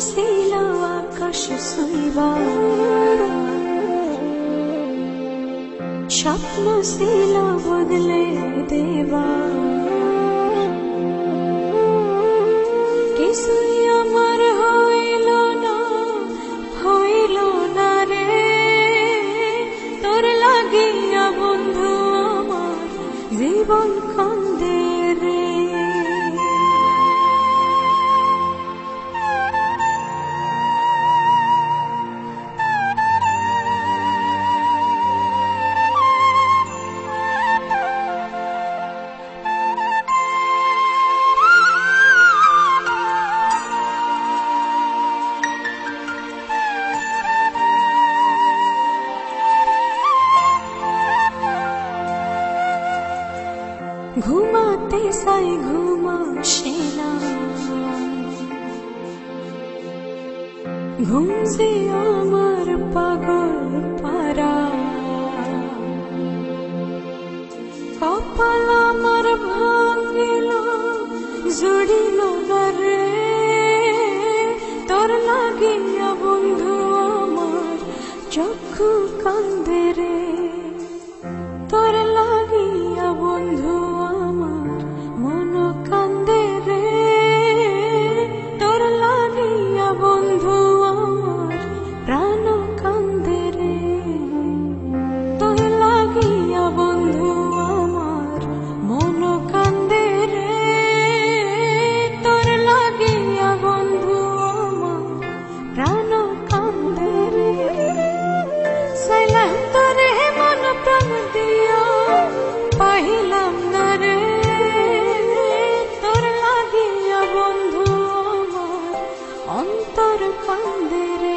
ছিল আকাশ ছুঁইবা, স্বপ্ন ছিল বদলে দেবা, কিছুই আমার হইল না, হইল না রে। তোর লাগিয়া বন্ধু আমার জীবন কান্দে রে। ঘুমাতে চাই ঘুম আসে না, ঘুম যে আমার পাগল পারা। কপাল আমার ভাঙিল জুড়িল রে, তোর লাগিয়া বন্ধু আমার চক্ষু কান্দে রে। তোর লাগিয়া বন্ধু আমার মন কান্দে রে। তোর লাগিয়া বন্ধু আমার প্রাণ কান্দে রে। তোর লাগিয়া বন্ধু আমার মন কান্দে রে। তোর লাগিয়া বন্ধু আমার প্রাণ কান্দে রে। সাইলাম তোরে মন প্রাণ দিয়া, পাইলাম না রে। তোর লাগিয়া বন্ধু আমার অন্তর কান্দে রে।